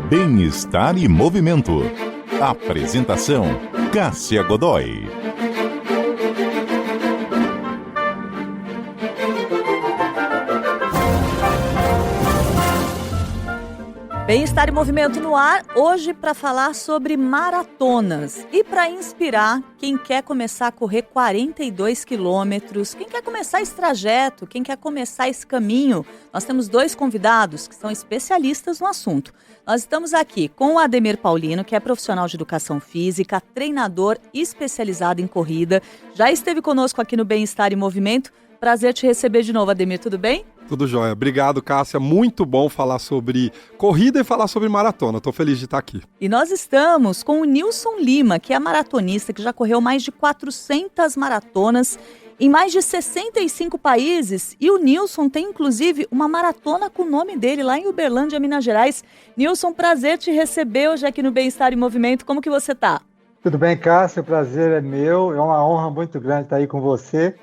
Bem-estar e movimento. Apresentação: Cássia Godoy. Bem-estar e movimento no ar, hoje para falar sobre maratonas e para inspirar quem quer começar a correr 42 quilômetros, quem quer começar esse trajeto, quem quer começar esse caminho. Nós temos dois convidados que são especialistas no assunto. Nós estamos aqui com o Ademir Paulino, que é profissional de educação física, treinador especializado em corrida. Já esteve conosco aqui no Bem-estar e Movimento. Prazer te receber de novo, Ademir, tudo bem? Tudo jóia. Obrigado, Cássia. Muito bom falar sobre corrida e falar sobre maratona. Estou feliz de estar aqui. E nós estamos com o Nilson Lima, que é maratonista, que já correu mais de 400 maratonas em mais de 65 países. E o Nilson tem, inclusive, uma maratona com o nome dele lá em Uberlândia, Minas Gerais. Nilson, prazer te receber hoje aqui no Bem-estar e Movimento. Como que você está? Tudo bem, Cássia? O prazer é meu. É uma honra muito grande estar aí com você.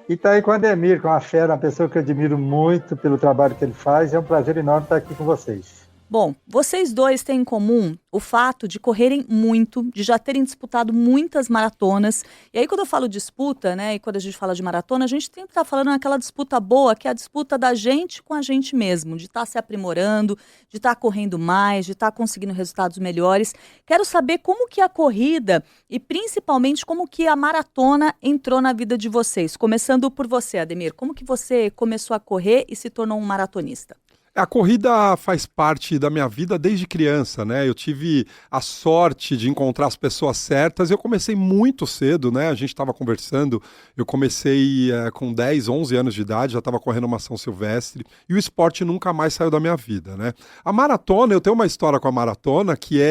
E está aí com o Ademir, com a fera, uma pessoa que eu admiro muito pelo trabalho que ele faz. É um prazer enorme estar aqui com vocês. Bom, vocês dois têm em comum o fato de correrem muito, de já terem disputado muitas maratonas. E aí quando eu falo disputa, né, e quando a gente fala de maratona, a gente sempre está falando naquela disputa boa, que é a disputa da gente com a gente mesmo, de estar se aprimorando, de estar correndo mais, de estar conseguindo resultados melhores. Quero saber como que a corrida e principalmente como que a maratona entrou na vida de vocês. Começando por você, Ademir, como que você começou a correr e se tornou um maratonista? A corrida faz parte da minha vida desde criança, né? Eu tive a sorte de encontrar as pessoas certas. Eu comecei muito cedo, né? A gente estava conversando, eu comecei com 10, 11 anos de idade, já estava correndo uma São Silvestre, e o esporte nunca mais saiu da minha vida, né? A maratona, eu tenho uma história com a maratona que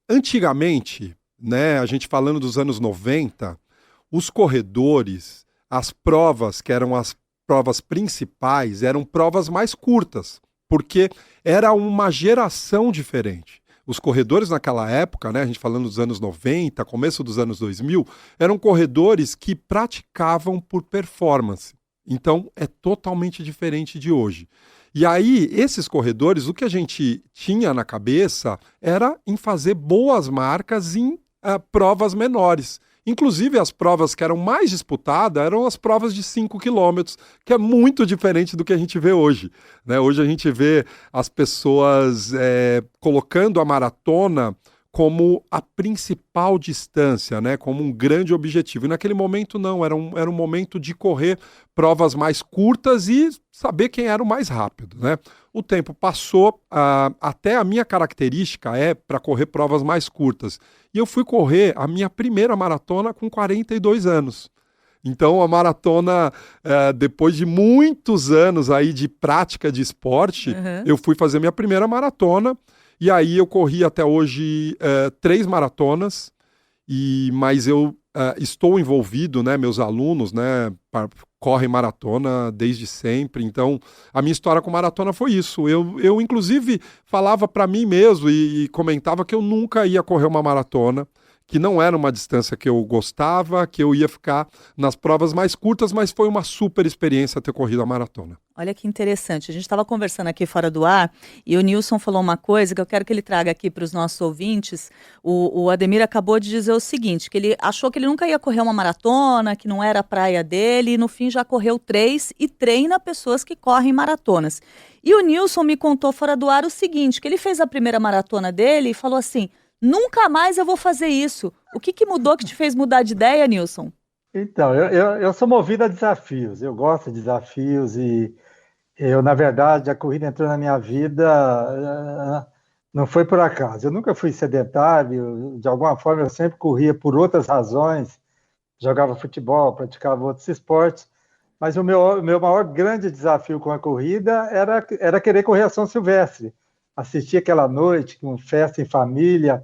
antigamente, né, a gente falando dos anos 90, os corredores, as provas que eram as provas principais eram provas mais curtas, porque era uma geração diferente. Os corredores naquela época, né, a gente falando dos anos 90, começo dos anos 2000, eram corredores que praticavam por performance. Então, é totalmente diferente de hoje. E aí, esses corredores, o que a gente tinha na cabeça era em fazer boas marcas em provas menores. Inclusive, as provas que eram mais disputadas eram as provas de 5 quilômetros, que é muito diferente do que a gente vê hoje, né? Hoje a gente vê as pessoas colocando a maratona como a principal distância, né? Como um grande objetivo. E naquele momento não, era um momento de correr provas mais curtas e saber quem era o mais rápido, né? O tempo passou, até a minha característica é para correr provas mais curtas. E eu fui correr a minha primeira maratona com 42 anos. Então a maratona, depois de muitos anos aí de prática de esporte, eu fui fazer minha primeira maratona. E aí eu corri até hoje 3 maratonas, mas eu estou envolvido, né, meus alunos, né, correm maratona desde sempre. Então a minha história com maratona foi isso. Eu inclusive falava para mim mesmo e comentava que eu nunca ia correr uma maratona, que não era uma distância que eu gostava, que eu ia ficar nas provas mais curtas, mas foi uma super experiência ter corrido a maratona. Olha que interessante, a gente estava conversando aqui fora do ar e o Nilson falou uma coisa que eu quero que ele traga aqui para os nossos ouvintes. O Ademir acabou de dizer o seguinte, que ele achou que ele nunca ia correr uma maratona, que não era a praia dele, e no fim já correu 3 e treina pessoas que correm maratonas. E o Nilson me contou fora do ar o seguinte, que ele fez a primeira maratona dele e falou assim: nunca mais eu vou fazer isso. O que mudou, que te fez mudar de ideia, Nilson? Então, eu sou movido a desafios. Eu gosto de desafios e na verdade, a corrida entrou na minha vida, não foi por acaso. Eu nunca fui sedentário, de alguma forma eu sempre corria por outras razões. Jogava futebol, praticava outros esportes. Mas o meu maior grande desafio com a corrida era querer correr a São Silvestre. Assistir aquela noite com festa em família,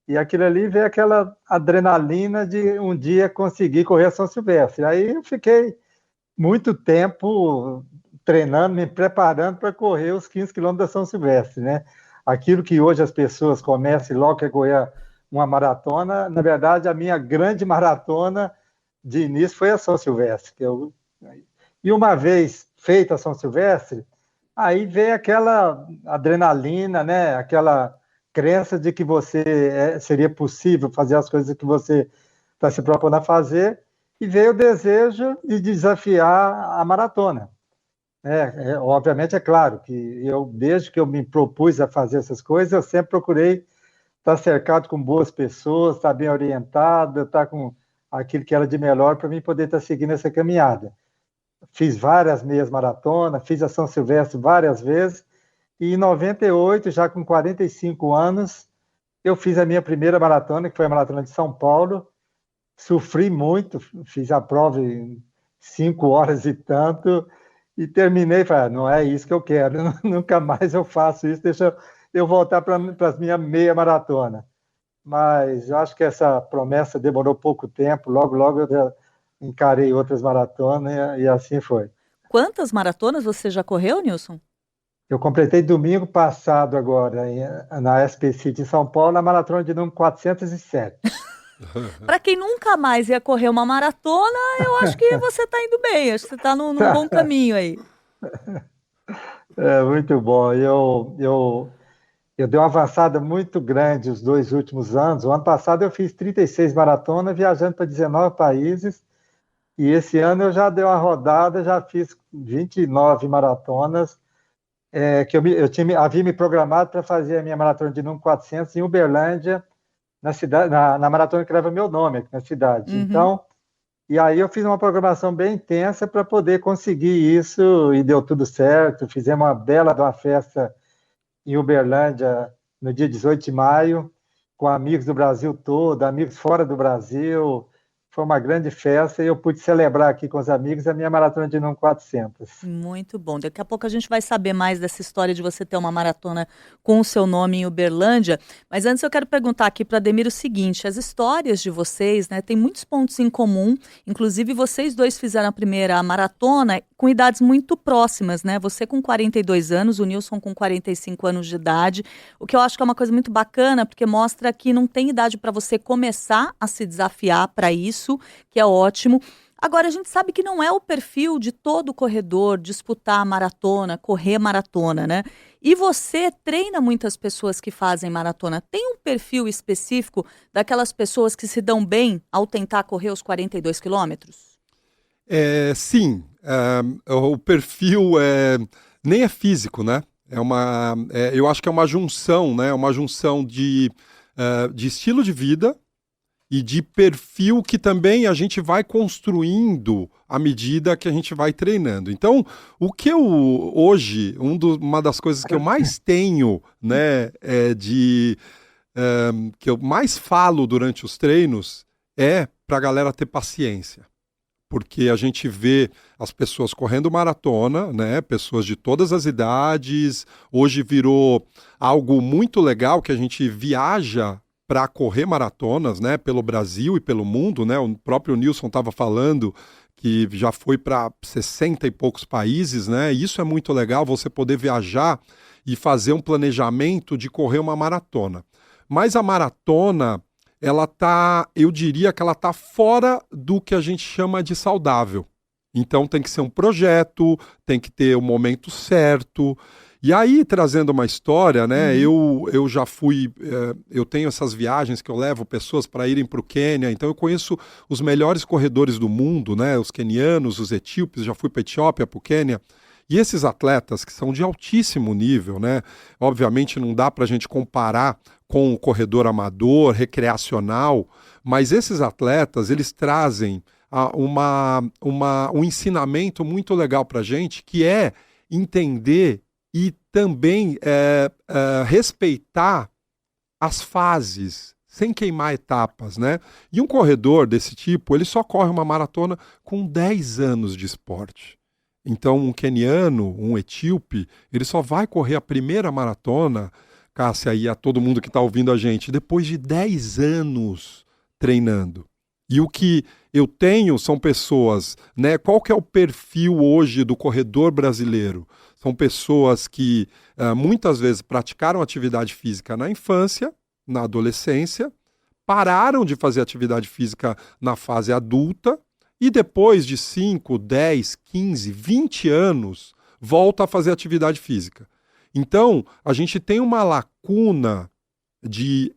e aquilo ali veio aquela adrenalina de um dia conseguir correr a São Silvestre. Aí eu fiquei muito tempo treinando, me preparando para correr os 15 quilômetros da São Silvestre, né? Aquilo que hoje as pessoas começam e logo quer correr uma maratona, na verdade a minha grande maratona de início foi a São Silvestre. E uma vez feita a São Silvestre, Aí veio aquela adrenalina, né? Aquela crença de que seria possível fazer as coisas que você está se propondo a fazer, e veio o desejo de desafiar a maratona. Obviamente, é claro que desde que eu me propus a fazer essas coisas, eu sempre procurei estar cercado com boas pessoas, estar bem orientado, estar com aquilo que era de melhor para mim poder estar seguindo essa caminhada. Fiz várias meias maratonas, fiz a São Silvestre várias vezes, e em 98, já com 45 anos, eu fiz a minha primeira maratona, que foi a Maratona de São Paulo. Sofri muito, fiz a prova em 5 horas e tanto, e terminei, falei, não é isso que eu quero, nunca mais eu faço isso, deixa eu voltar para as minhas meia maratona. Mas eu acho que essa promessa demorou pouco tempo, logo eu já encarei outras maratonas e assim foi. Quantas maratonas você já correu, Nilson? Eu completei domingo passado agora, na SP City em São Paulo, a maratona de número 407. Para quem nunca mais ia correr uma maratona, eu acho que você está indo bem, acho que você está num bom caminho aí. Muito bom. Eu dei uma avançada muito grande os 2 últimos anos. O ano passado eu fiz 36 maratonas, viajando para 19 países, e esse ano eu já dei uma rodada, já fiz 29 maratonas, que havia me programado para fazer a minha maratona de número 400 em Uberlândia, na cidade, na maratona que leva meu nome aqui na cidade. Uhum. Então, e aí eu fiz uma programação bem intensa para poder conseguir isso, e deu tudo certo. Fizemos uma bela de uma festa em Uberlândia no dia 18 de maio, com amigos do Brasil todo, amigos fora do Brasil. Foi uma grande festa e eu pude celebrar aqui com os amigos a minha maratona de número 400. Muito bom. Daqui a pouco a gente vai saber mais dessa história de você ter uma maratona com o seu nome em Uberlândia. Mas antes eu quero perguntar aqui para Ademir o seguinte: as histórias de vocês, né, têm muitos pontos em comum. Inclusive, vocês dois fizeram a primeira maratona com idades muito próximas, né? Você com 42 anos, o Nilson com 45 anos de idade. O que eu acho que é uma coisa muito bacana, porque mostra que não tem idade para você começar a se desafiar para isso, que é ótimo. Agora, a gente sabe que não é o perfil de todo corredor disputar a maratona, correr maratona, né? E você treina muitas pessoas que fazem maratona. Tem um perfil específico daquelas pessoas que se dão bem ao tentar correr os 42 quilômetros? Sim. O perfil nem é físico, né? Eu acho que é uma junção, né? Uma junção de estilo de vida e de perfil que também a gente vai construindo à medida que a gente vai treinando. Então, o que eu hoje, uma das coisas que eu mais tenho, né, que eu mais falo durante os treinos é para a galera ter paciência. Porque a gente vê as pessoas correndo maratona, né, pessoas de todas as idades. Hoje virou algo muito legal que a gente viaja para correr maratonas, né, pelo Brasil e pelo mundo, né? O próprio Nilson estava falando que já foi para 60 e poucos países, né? E isso é muito legal, você poder viajar e fazer um planejamento de correr uma maratona. Mas a maratona, eu diria que ela tá fora do que a gente chama de saudável. Então tem que ser um projeto, tem que ter o momento certo. E aí, trazendo uma história, né, eu já fui, eu tenho essas viagens que eu levo pessoas para irem para o Quênia, então eu conheço os melhores corredores do mundo, né, os quenianos, os etíopes, já fui para a Etiópia, para o Quênia, e esses atletas que são de altíssimo nível, né, obviamente não dá para a gente comparar com o corredor amador, recreacional, mas esses atletas, eles trazem um ensinamento muito legal para a gente, que é entender e também respeitar as fases, sem queimar etapas, né? E um corredor desse tipo, ele só corre uma maratona com 10 anos de esporte. Então, um queniano, um etíope, ele só vai correr a primeira maratona, Cássia, e a todo mundo que está ouvindo a gente, depois de 10 anos treinando. E o que eu tenho são pessoas, né? Qual que é o perfil hoje do corredor brasileiro? São pessoas que muitas vezes praticaram atividade física na infância, na adolescência, pararam de fazer atividade física na fase adulta e depois de 5, 10, 15, 20 anos volta a fazer atividade física. Então, a gente tem uma lacuna de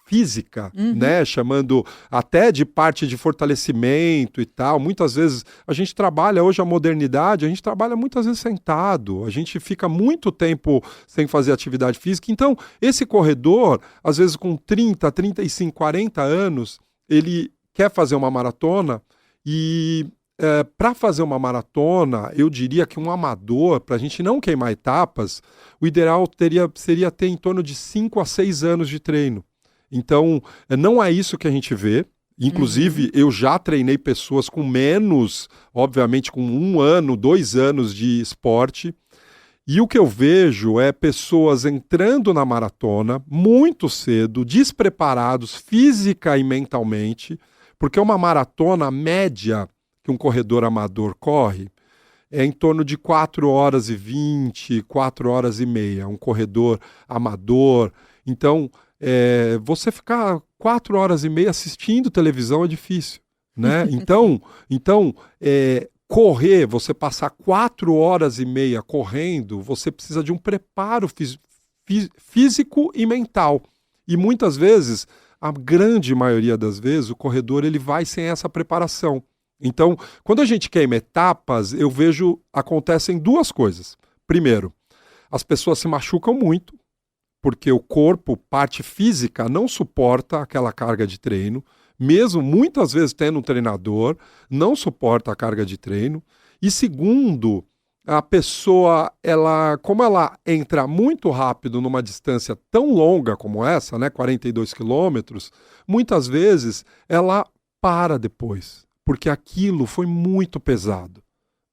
física, né? Chamando até de parte de fortalecimento e tal. Muitas vezes a gente trabalha hoje a modernidade, a gente trabalha muitas vezes sentado, a gente fica muito tempo sem fazer atividade física. Então, esse corredor, às vezes com 30, 35, 40 anos, ele quer fazer uma maratona e para fazer uma maratona, eu diria que um amador, para a gente não queimar etapas, o ideal seria ter em torno de 5 a 6 anos de treino. Então, não é isso que a gente vê. Inclusive, eu já treinei pessoas com menos, obviamente com 1 ano, 2 anos de esporte. E o que eu vejo é pessoas entrando na maratona muito cedo, despreparados física e mentalmente, porque uma maratona média que um corredor amador corre é em torno de 4 horas e 20, 4 horas e meia, um corredor amador. Então, você ficar 4 horas e meia assistindo televisão é difícil, né? Então, correr, você passar 4 horas e meia correndo, você precisa de um preparo físico e mental. E muitas vezes, a grande maioria das vezes, o corredor ele vai sem essa preparação. Então, quando a gente queima etapas, eu vejo acontecem 2 coisas. Primeiro, as pessoas se machucam muito, porque o corpo, parte física, não suporta aquela carga de treino, mesmo muitas vezes tendo um treinador, não suporta a carga de treino. E segundo, a pessoa, como ela entra muito rápido numa distância tão longa como essa, né, 42 quilômetros, muitas vezes ela para depois, porque aquilo foi muito pesado.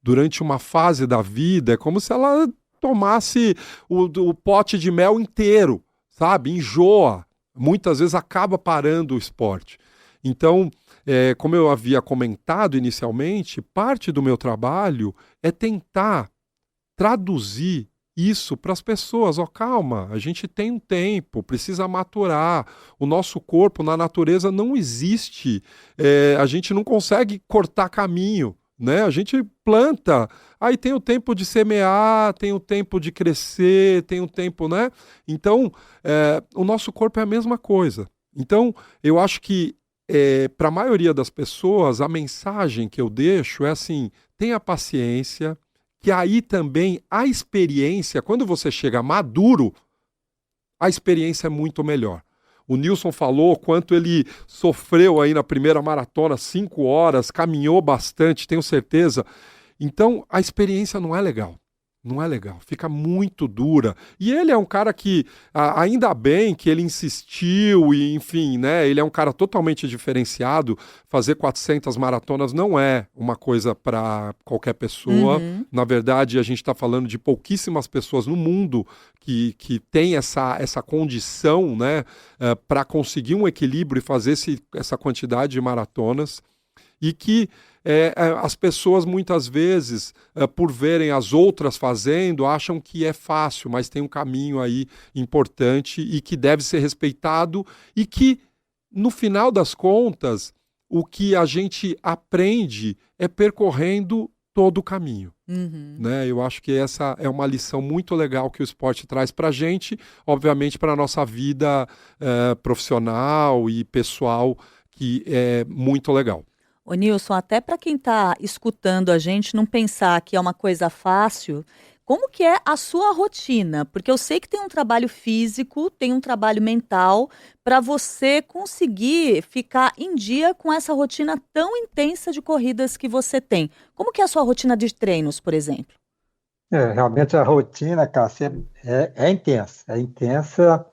Durante uma fase da vida, é como se ela tomasse o pote de mel inteiro, sabe? Enjoa. Muitas vezes acaba parando o esporte. Então, como eu havia comentado inicialmente, parte do meu trabalho é tentar traduzir isso para as pessoas. Calma, a gente tem um tempo, precisa maturar. O nosso corpo, na natureza, não existe. A gente não consegue cortar caminho, né? A gente planta, aí tem o tempo de semear, tem o tempo de crescer, tem o tempo, né? Então, o nosso corpo é a mesma coisa. Então, eu acho que para a maioria das pessoas, a mensagem que eu deixo é assim, tenha paciência, que aí também a experiência, quando você chega maduro, a experiência é muito melhor. O Nilson falou quanto ele sofreu aí na primeira maratona, 5 horas, caminhou bastante, tenho certeza. Então, a experiência não é legal. Não é legal, fica muito dura. E ele é um cara que, ainda bem que ele insistiu, e enfim, né? Ele é um cara totalmente diferenciado. Fazer 400 maratonas não é uma coisa para qualquer pessoa. Na verdade, a gente está falando de pouquíssimas pessoas no mundo que tem essa condição, né? Para conseguir um equilíbrio e fazer essa quantidade de maratonas. E que as pessoas muitas vezes, por verem as outras fazendo, acham que é fácil, mas tem um caminho aí importante e que deve ser respeitado e que, no final das contas, o que a gente aprende é percorrendo todo o caminho. Né? Eu acho que essa é uma lição muito legal que o esporte traz para a gente, obviamente para a nossa vida profissional e pessoal, que é muito legal. Ô Nilson, até para quem está escutando a gente não pensar que é uma coisa fácil, como que é a sua rotina? Porque eu sei que tem um trabalho físico, tem um trabalho mental, para você conseguir ficar em dia com essa rotina tão intensa de corridas que você tem. Como que é a sua rotina de treinos, por exemplo? Realmente a rotina, Cássia, é intensa. É intensa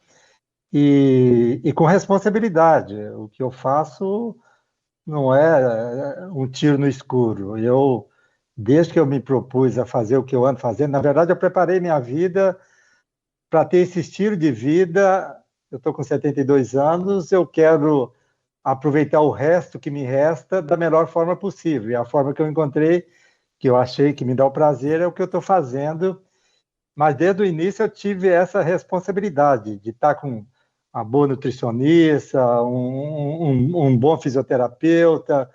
e com responsabilidade. O que eu faço não é um tiro no escuro. Desde que eu me propus a fazer o que eu ando fazendo, na verdade, eu preparei minha vida para ter esse estilo de vida. Eu estou com 72 anos, eu quero aproveitar o resto que me resta da melhor forma possível. E a forma que eu encontrei, que eu achei que me dá o prazer, é o que eu estou fazendo. Mas desde o início eu tive essa responsabilidade de estar com uma boa nutricionista, um bom fisioterapeuta,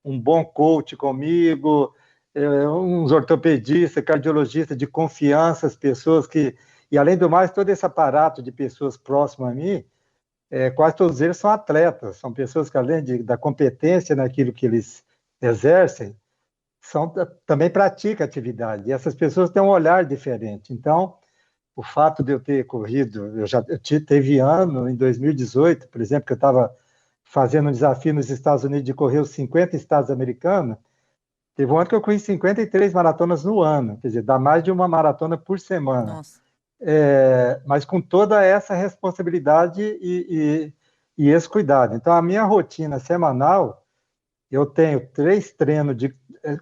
um bom coach comigo, uns ortopedistas, cardiologistas de confiança, as pessoas que... E, além do mais, todo esse aparato de pessoas próximas a mim, quase todos eles são atletas, são pessoas que, além da competência naquilo que eles exercem, também praticam atividade. E essas pessoas têm um olhar diferente. Então, o fato de eu ter corrido, teve ano, em 2018, por exemplo, que eu estava fazendo um desafio nos Estados Unidos de correr os 50 estados americanos, teve um ano que eu corri 53 maratonas no ano, quer dizer, dá mais de uma maratona por semana. Nossa. Mas com toda essa responsabilidade e esse cuidado. Então, a minha rotina semanal, eu tenho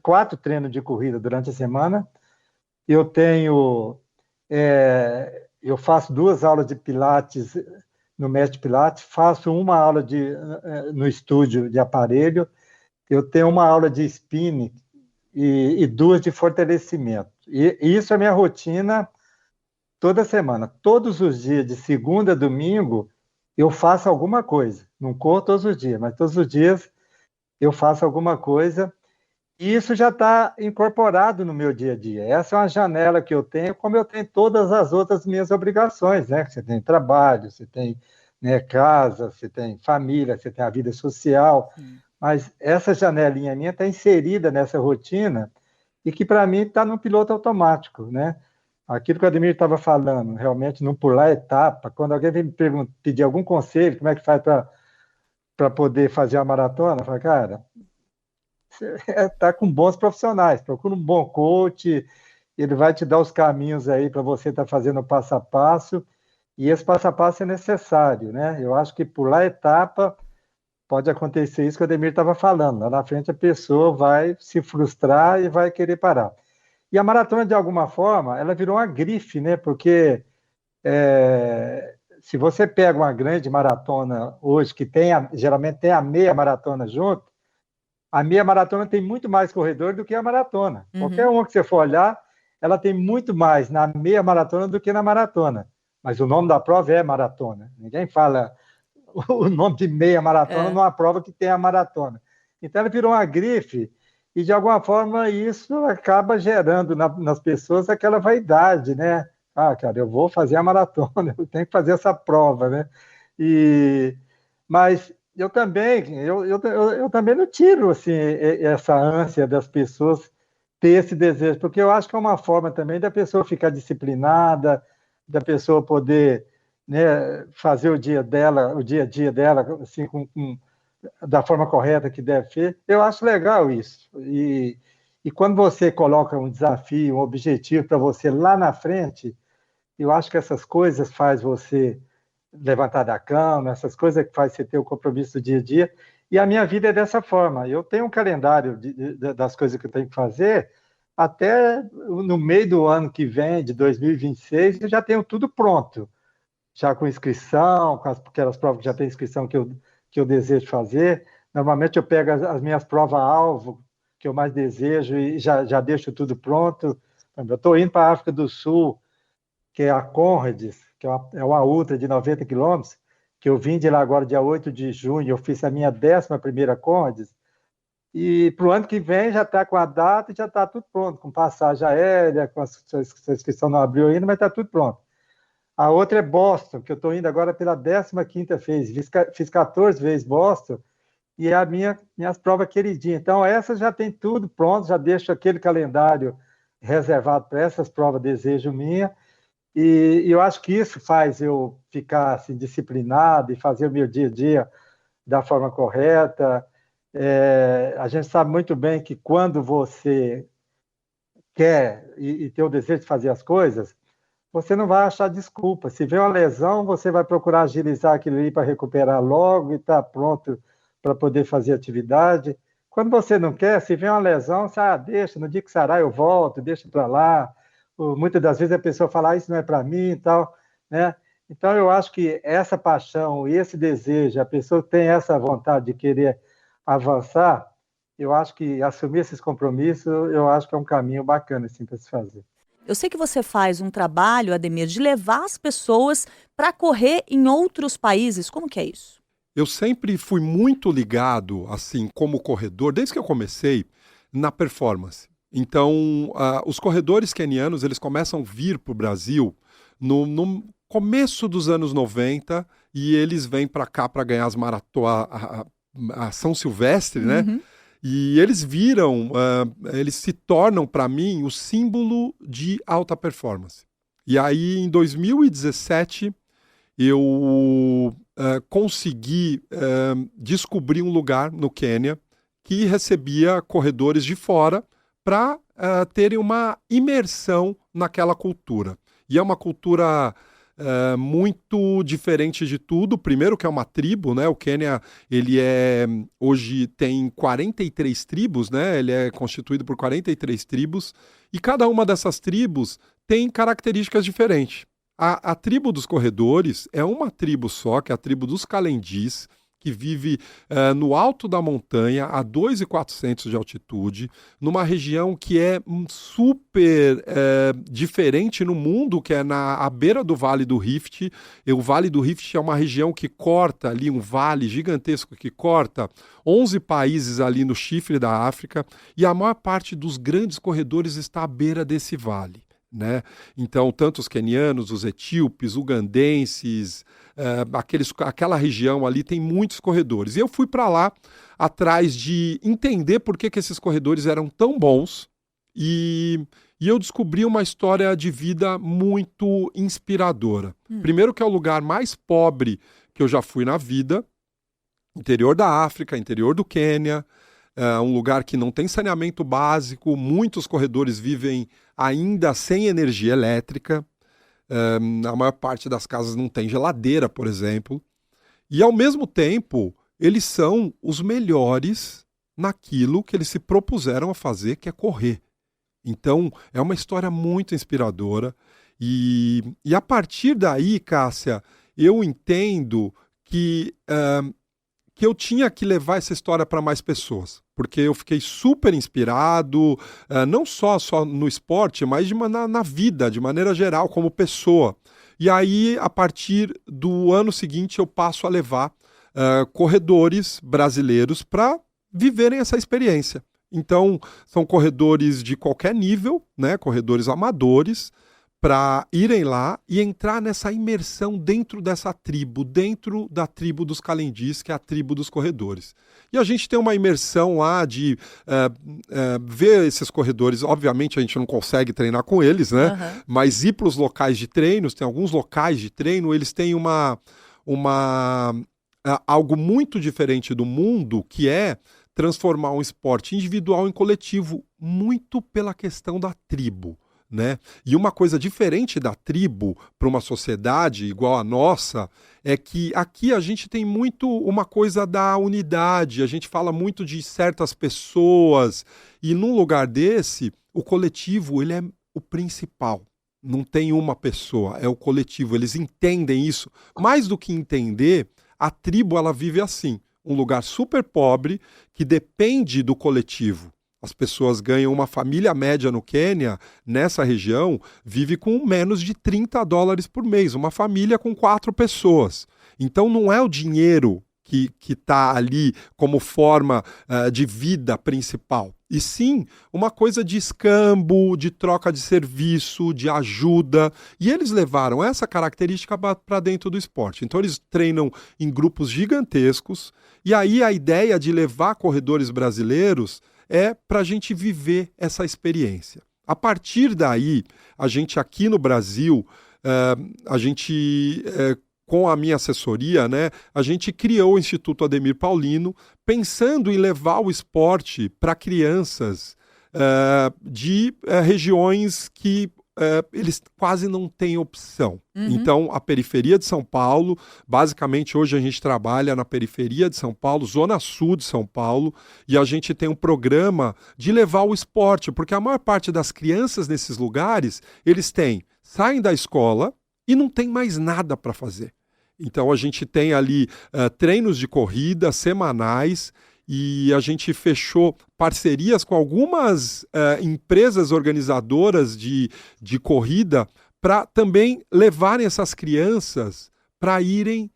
4 treinos de corrida durante a semana, eu faço 2 aulas de pilates no mestre Pilates, faço uma aula no estúdio de aparelho, eu tenho uma aula de spinning e 2 de fortalecimento. E isso é a minha rotina toda semana. Todos os dias, de segunda a domingo, eu faço alguma coisa. Não corro todos os dias, mas todos os dias eu faço alguma coisa. E isso já está incorporado no meu dia a dia. Essa é uma janela que eu tenho, como eu tenho todas as outras minhas obrigações, né? Você tem trabalho, você tem, né, casa, você tem família, você tem a vida social, mas essa janelinha minha está inserida nessa rotina e que, para mim, está no piloto automático, né? Aquilo que o Ademir estava falando, realmente não pular etapa. Quando alguém vem me pedir algum conselho, como é que faz para poder fazer a maratona, eu falo, cara, você está com bons profissionais, procura um bom coach, ele vai te dar os caminhos aí para você estar fazendo o passo a passo, e esse passo a passo é necessário, né? Eu acho que pular etapa pode acontecer isso que o Ademir estava falando, lá na frente a pessoa vai se frustrar e vai querer parar. E a maratona, de alguma forma, ela virou uma grife, né? Porque se você pega uma grande maratona hoje, que geralmente tem a meia maratona junto, a meia maratona tem muito mais corredor do que a maratona. Qualquer uma que você for olhar, ela tem muito mais na meia maratona do que na maratona. Mas o nome da prova é maratona. Ninguém fala o nome de meia maratona numa prova que tem a maratona. Então, ela virou uma grife e, de alguma forma, isso acaba gerando nas pessoas aquela vaidade, né? Ah, cara, eu vou fazer a maratona, eu tenho que fazer essa prova, né? Mas eu também não tiro assim, essa ânsia das pessoas ter esse desejo, porque eu acho que é uma forma também da pessoa ficar disciplinada, da pessoa poder, né, fazer o dia a dia dela assim, da forma correta que deve ser. Eu acho legal isso. E quando você coloca um desafio, um objetivo para você lá na frente, eu acho que essas coisas faz você levantar da cama, essas coisas que faz você ter o compromisso do dia a dia. E a minha vida é dessa forma. Eu tenho um calendário das coisas que eu tenho que fazer, até no meio do ano que vem, de 2026, eu já tenho tudo pronto. Já com inscrição, com aquelas provas que já tem inscrição que eu desejo fazer. Normalmente eu pego as minhas provas-alvo, que eu mais desejo, e já deixo tudo pronto. Eu estou indo para a África do Sul, que é a Conrads, que é uma ultra de 90 quilômetros, que eu vim de lá agora, dia 8 de junho, eu fiz a minha 11ª Conrads, e para o ano que vem já está com a data e já está tudo pronto, com passagem aérea, com a sua inscrição não abriu ainda, mas está tudo pronto. A outra é Boston, que eu estou indo agora pela 15ª vez, fiz 14 vezes Boston, e é a minhas provas queridinhas. Então, essa já tem tudo pronto, já deixo aquele calendário reservado para essas provas desejo minha, e eu acho que isso faz eu ficar assim, disciplinado e fazer o meu dia a dia da forma correta. A gente sabe muito bem que quando você quer e tem o desejo de fazer as coisas, você não vai achar desculpa. Se vê uma lesão, você vai procurar agilizar aquilo ali para recuperar logo e estar pronto para poder fazer atividade. Quando você não quer, se vê uma lesão, você deixa, no dia que sarar eu volto, deixa para lá. Muitas das vezes a pessoa fala, isso não é para mim e tal, né? Então, eu acho que essa paixão e esse desejo, a pessoa tem essa vontade de querer avançar, eu acho que assumir esses compromissos, eu acho que é um caminho bacana assim, para se fazer. Eu sei que você faz um trabalho, Ademir, de levar as pessoas para correr em outros países. Como que é isso? Eu sempre fui muito ligado, assim, como corredor, desde que eu comecei, na performance. Então, os corredores quenianos, eles começam a vir para o Brasil no começo dos anos 90 e eles vêm para cá para ganhar as a São Silvestre, né? Uhum. E eles viram, eles se tornam para mim o símbolo de alta performance. E aí, em 2017, eu consegui descobrir um lugar no Quênia que recebia corredores de fora para terem uma imersão naquela cultura. E é uma cultura muito diferente de tudo. Primeiro que é uma tribo, né? O Quênia, ele hoje tem 43 tribos, né? Ele é constituído por 43 tribos e cada uma dessas tribos tem características diferentes. A tribo dos corredores é uma tribo só, que é a tribo dos Calendis, que vive no alto da montanha, a 2.400 de altitude, numa região que é super diferente no mundo, que é à beira do Vale do Rift. E o Vale do Rift é uma região que corta ali, um vale gigantesco que corta 11 países ali no chifre da África, e a maior parte dos grandes corredores está à beira desse vale, né? Então, tanto os quenianos, os etíopes, ugandenses, aquela região ali tem muitos corredores. E eu fui para lá atrás de entender por que esses corredores eram tão bons e eu descobri uma história de vida muito inspiradora. Primeiro que é o lugar mais pobre que eu já fui na vida, interior da África, interior do Quênia, um lugar que não tem saneamento básico, muitos corredores vivem ainda sem energia elétrica, a maior parte das casas não tem geladeira, por exemplo, e ao mesmo tempo eles são os melhores naquilo que eles se propuseram a fazer, que é correr. Então é uma história muito inspiradora e a partir daí, Cássia, eu entendo que eu tinha que levar essa história para mais pessoas, porque eu fiquei super inspirado, não só no esporte, mas na vida, de maneira geral, como pessoa. E aí, a partir do ano seguinte, eu passo a levar corredores brasileiros para viverem essa experiência. Então, são corredores de qualquer nível, né, corredores amadores, para irem lá e entrar nessa imersão dentro dessa tribo, dentro da tribo dos Calendis, que é a tribo dos corredores. E a gente tem uma imersão lá de ver esses corredores. Obviamente a gente não consegue treinar com eles, né? Uhum. Mas ir para os locais de treinos, tem alguns locais de treino, eles têm algo muito diferente do mundo, que é transformar um esporte individual em coletivo, muito pela questão da tribo, né? E uma coisa diferente da tribo para uma sociedade igual a nossa é que aqui a gente tem muito uma coisa da unidade, a gente fala muito de certas pessoas e num lugar desse, o coletivo ele é o principal. Não tem uma pessoa, é o coletivo, eles entendem isso. Mais do que entender, a tribo ela vive assim, um lugar super pobre que depende do coletivo. As pessoas ganham, uma família média no Quênia, nessa região, vive com menos de $30 por mês. Uma família com 4 pessoas. Então não é o dinheiro que está ali como forma de vida principal. E sim, uma coisa de escambo, de troca de serviço, de ajuda. E eles levaram essa característica para dentro do esporte. Então eles treinam em grupos gigantescos. E aí a ideia de levar corredores brasileiros é para a gente viver essa experiência. A partir daí, a gente aqui no Brasil, com a minha assessoria, né, a gente criou o Instituto Ademir Paulino, pensando em levar o esporte para crianças de regiões que eles quase não têm opção. Uhum. Então, a periferia de São Paulo, basicamente hoje a gente trabalha na periferia de São Paulo, zona sul de São Paulo, e a gente tem um programa de levar o esporte, porque a maior parte das crianças nesses lugares, eles saem da escola e não tem mais nada para fazer. Então, a gente tem ali treinos de corrida semanais, e a gente fechou parcerias com algumas empresas organizadoras de corrida para também levarem essas crianças para irem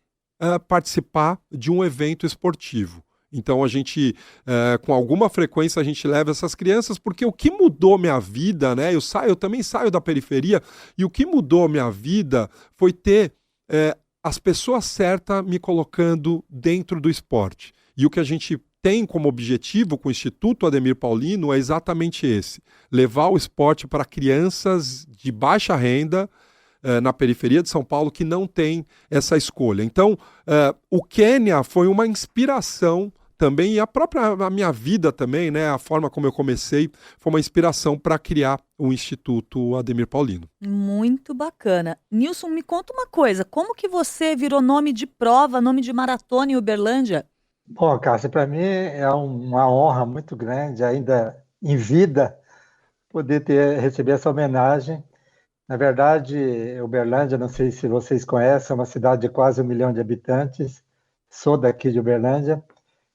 participar de um evento esportivo. Então a gente, com alguma frequência, a gente leva essas crianças, porque o que mudou minha vida, né? Eu também saio da periferia, e o que mudou minha vida foi ter as pessoas certas me colocando dentro do esporte. E o que a gente tem como objetivo com o Instituto Ademir Paulino é exatamente esse: levar o esporte para crianças de baixa renda, na periferia de São Paulo, que não tem essa escolha. Então, o Quênia foi uma inspiração também, e a minha vida também, né, a forma como eu comecei, foi uma inspiração para criar o Instituto Ademir Paulino. Muito bacana. Nilson, me conta uma coisa, como que você virou nome de prova, nome de maratona em Uberlândia? Bom, Cássia, para mim é uma honra muito grande, ainda em vida, poder receber essa homenagem. Na verdade, Uberlândia, não sei se vocês conhecem, é uma cidade de quase 1 milhão de habitantes. Sou daqui de Uberlândia.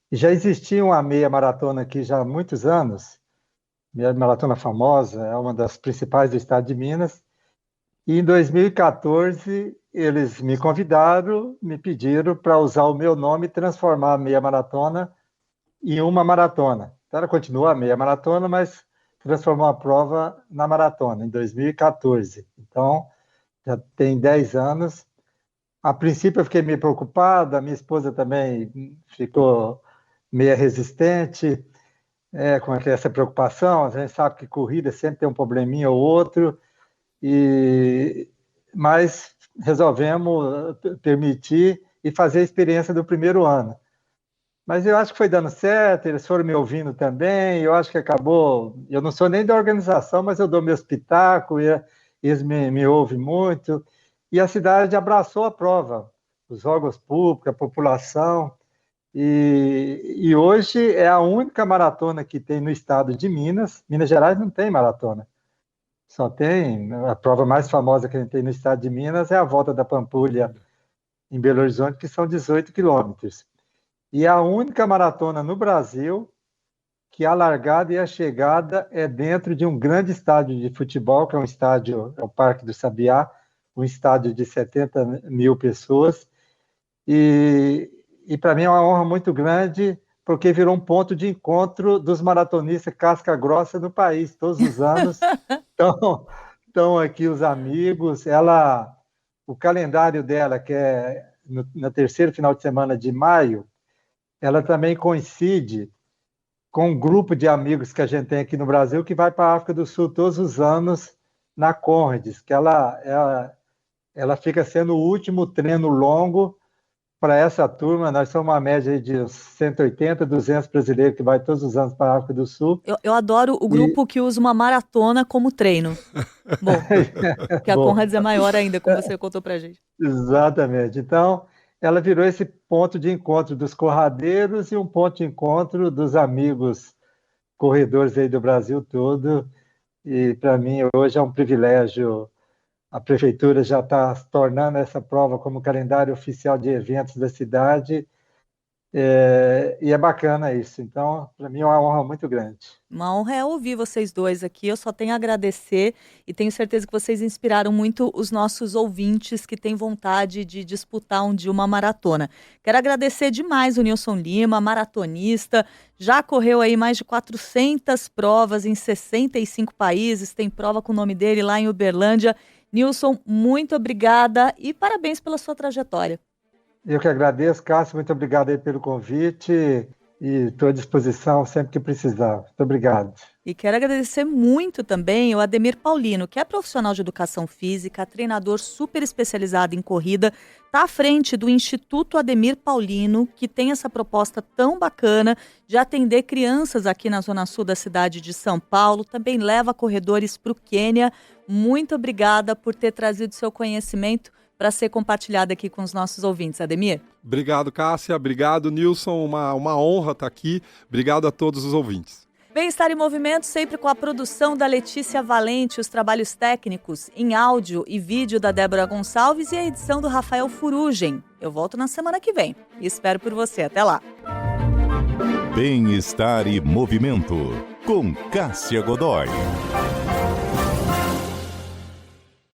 E já existia uma meia maratona aqui já há muitos anos. Meia maratona famosa, é uma das principais do estado de Minas. E em 2014, eles me convidaram, me pediram para usar o meu nome e transformar a meia maratona em uma maratona. Então, ela continua a meia maratona, mas transformou a prova na maratona, em 2014. Então, já tem 10 anos. A princípio, eu fiquei meio preocupada, a minha esposa também ficou meio resistente com essa preocupação. A gente sabe que corrida sempre tem um probleminha ou outro, mas resolvemos permitir e fazer a experiência do primeiro ano. Mas eu acho que foi dando certo, eles foram me ouvindo também, eu acho que acabou. Eu não sou nem da organização, mas eu dou meus pitacos, e eles me ouvem muito. E a cidade abraçou a prova, os órgãos públicos, a população. E hoje é a única maratona que tem no estado de Minas. Minas Gerais não tem maratona. Só tem, a prova mais famosa que a gente tem no estado de Minas é a Volta da Pampulha, em Belo Horizonte, que são 18 quilômetros. E a única maratona no Brasil que a largada e a chegada é dentro de um grande estádio de futebol, que é o Parque do Sabiá, um estádio de 70 mil pessoas. E para mim é uma honra muito grande, porque virou um ponto de encontro dos maratonistas casca grossa no país. Todos os anos estão aqui os amigos. O calendário dela, que é no terceiro final de semana de maio, ela também coincide com um grupo de amigos que a gente tem aqui no Brasil, que vai para a África do Sul todos os anos na Conrads, que ela fica sendo o último treino longo para essa turma. Nós somos uma média de 180, 200 brasileiros que vai todos os anos para a África do Sul. Eu adoro o grupo que usa uma maratona como treino. Bom, que a Conrads é maior ainda, como você contou para a gente. Exatamente. Então, ela virou esse ponto de encontro dos corradeiros e um ponto de encontro dos amigos corredores aí do Brasil todo. E para mim hoje é um privilégio. A prefeitura já está tornando essa prova como calendário oficial de eventos da cidade. E é bacana isso. Então, para mim é uma honra muito grande. Uma honra é ouvir vocês dois aqui. Eu só tenho a agradecer e tenho certeza que vocês inspiraram muito os nossos ouvintes que têm vontade de disputar um dia uma maratona. Quero agradecer demais o Nilson Lima, maratonista. Já correu aí mais de 400 provas em 65 países. Tem prova com o nome dele lá em Uberlândia. Nilson, muito obrigada e parabéns pela sua trajetória. Eu que agradeço, Cássio, muito obrigado aí pelo convite e estou à disposição sempre que precisar. Muito obrigado. E quero agradecer muito também ao Ademir Paulino, que é profissional de educação física, treinador super especializado em corrida, está à frente do Instituto Ademir Paulino, que tem essa proposta tão bacana de atender crianças aqui na Zona Sul da cidade de São Paulo, também leva corredores para o Quênia. Muito obrigada por ter trazido seu conhecimento para ser compartilhado aqui com os nossos ouvintes. Ademir? Obrigado, Cássia. Obrigado, Nilson. Uma honra estar aqui. Obrigado a todos os ouvintes. Bem-estar em movimento, sempre com a produção da Letícia Valente, os trabalhos técnicos em áudio e vídeo da Débora Gonçalves e a edição do Rafael Furugem. Eu volto na semana que vem e espero por você. Até lá. Bem-estar e movimento, com Cássia Godoy.